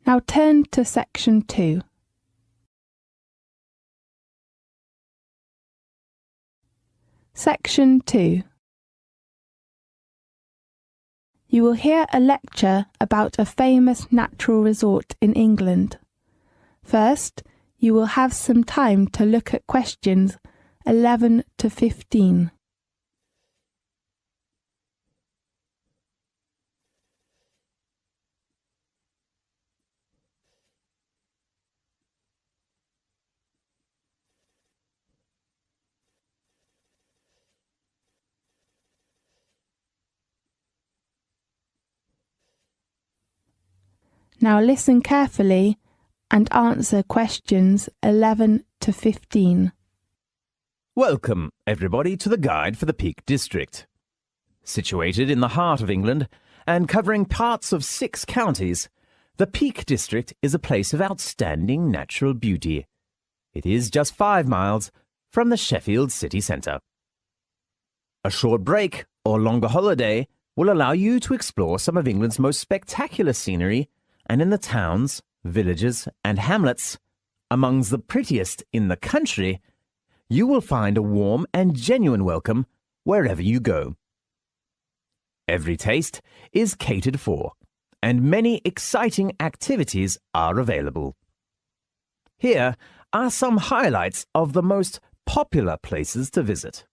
Now turn to section 2. Section 2. You will hear a lecture about a famous natural resort in England. First, you will have some time to look at questions 11 to 15. Now listen carefully and answer questions 11 to 15. Welcome, everybody, to the Guide for the Peak District. Situated in the heart of England and covering parts of 6 counties, the Peak District is a place of outstanding natural beauty. It is just 5 miles from the Sheffield city centre. A short break or longer holiday will allow you to explore some of England's most spectacular scenery, and in the towns, villages and hamlets, amongst the prettiest in the country, you will find a warm and genuine welcome wherever you go. Every taste is catered for, and many exciting activities are available. Here are some highlights of the most popular places to visit.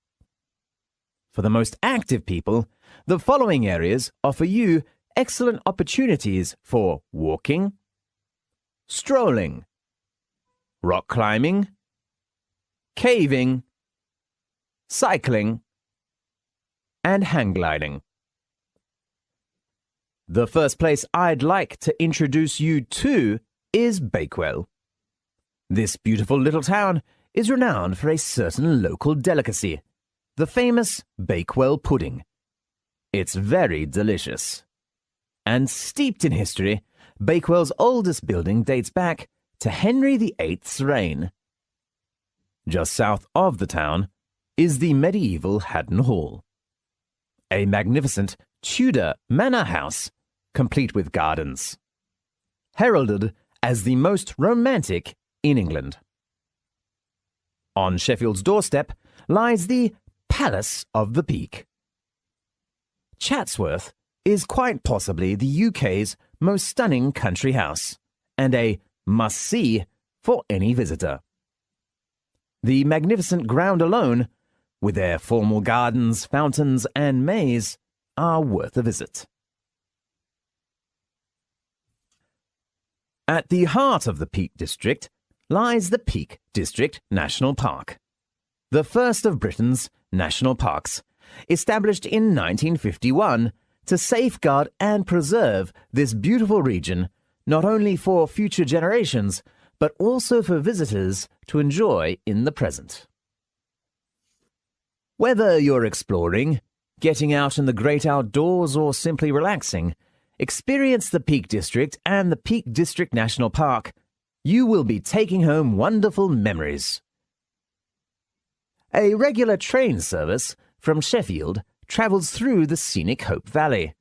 For the most active people, the following areas offer you excellent opportunities for walking, strolling, rock climbing, caving, cycling, and hang gliding. The first place I'd like to introduce you to is Bakewell. This beautiful little town is renowned for a certain local delicacy, the famous Bakewell pudding. It's very delicious. And steeped in history, Bakewell's oldest building dates back to Henry VIII's reign. Just south of the town is the medieval Haddon Hall, a magnificent Tudor manor house, complete with gardens, heralded as the most romantic in England. On Sheffield's doorstep lies the Palace of the Peak. Chatsworth is quite possibly the UK's most stunning country house, and a must-see for any visitor. The magnificent ground alone, with their formal gardens, fountains, and maze, are worth a visit. At the heart of the Peak District lies the Peak District National Park, the first of Britain's national parks, established in 1951 to safeguard and preserve this beautiful region, not only for future generations, but also for visitors to enjoy in the present. Whether you're exploring, getting out in the great outdoors, or simply relaxing, experience the Peak District and the Peak District National Park. You will be taking home wonderful memories. A regular train service from Sheffield travels through the scenic Hope Valley,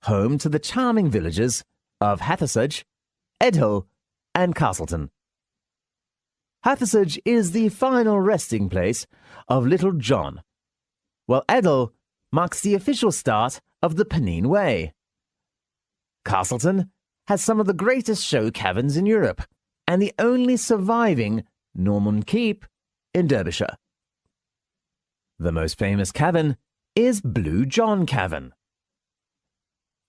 home to the charming villages of Hathersage, Edhill, and Castleton. Hathersage is the final resting place of Little John, while Edhill marks the official start of the Pennine Way. Castleton has some of the greatest show caverns in Europe and the only surviving Norman Keep in Derbyshire. The most famous cavern is Blue John Cavern.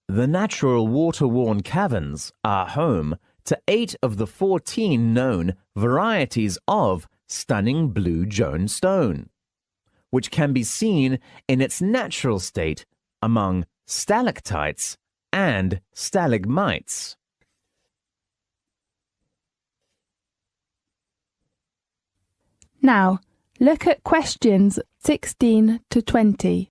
The natural water-worn caverns are home to 8 of the 14 known varieties of stunning blue Joan stone, which can be seen in its natural state among stalactites and stalagmites. Now, look at questions 16 to 20.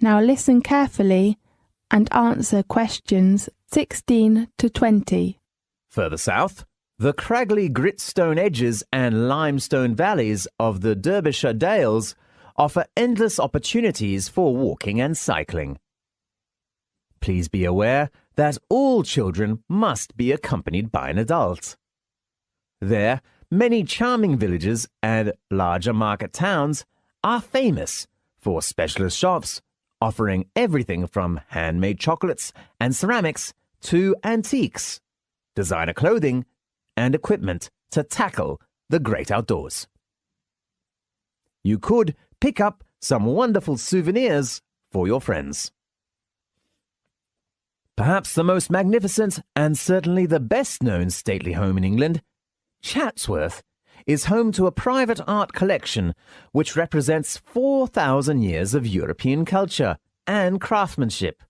Now listen carefully and answer questions 16 to 20. Further south, the craggy gritstone edges and limestone valleys of the Derbyshire Dales offer endless opportunities for walking and cycling. Please be aware that all children must be accompanied by an adult. There, many charming villages and larger market towns are famous for specialist shops offering everything from handmade chocolates and ceramics to antiques, designer clothing, and equipment to tackle the great outdoors. You could pick up some wonderful souvenirs for your friends. Perhaps the most magnificent and certainly the best-known stately home in England, Chatsworth, is home to a private art collection which represents 4,000 years of European culture and craftsmanship,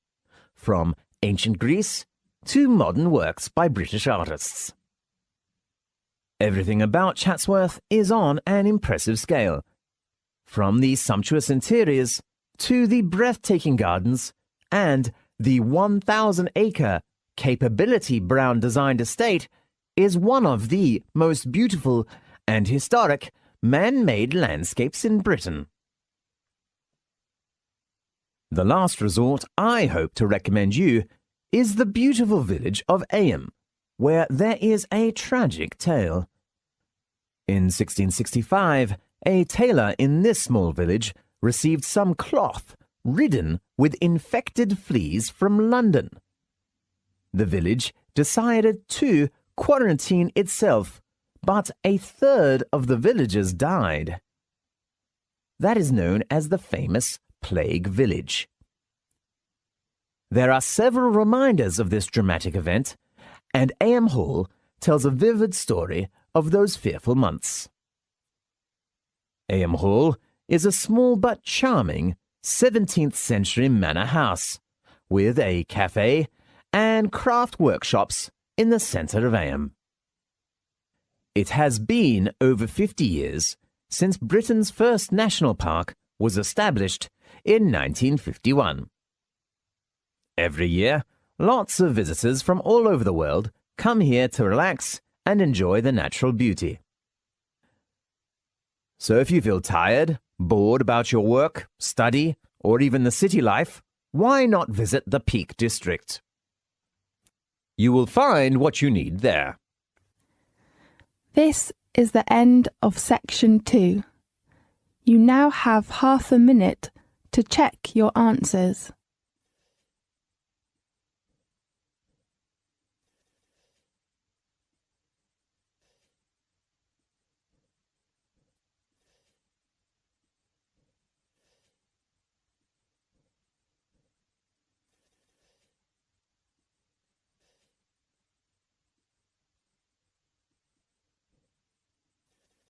from ancient Greece to modern works by British artists. Everything about Chatsworth is on an impressive scale, from the sumptuous interiors to the breathtaking gardens and the 1,000-acre Capability Brown designed estate is one of the most beautiful and historic man-made landscapes in Britain. The last resort I hope to recommend you is the beautiful village of Eyam, where there is a tragic tale. In 1665, a tailor in this small village received some cloth ridden with infected fleas from London. The village decided to quarantine itself, but a third of the villagers died. That is known as the famous Plague Village. There are several reminders of this dramatic event, and Eyam Hall tells a vivid story of those fearful months. Eyam Hall is a small but charming 17th century manor house with a cafe and craft workshops in the centre of Eyam. It has been over 50 years since Britain's first national park was established in 1951. Every year, lots of visitors from all over the world come here to relax and enjoy the natural beauty. So if you feel tired, bored about your work, study, or even the city life, why not visit the Peak District? You will find what you need there. This is the end of section 2. You now have half a minute to check your answers.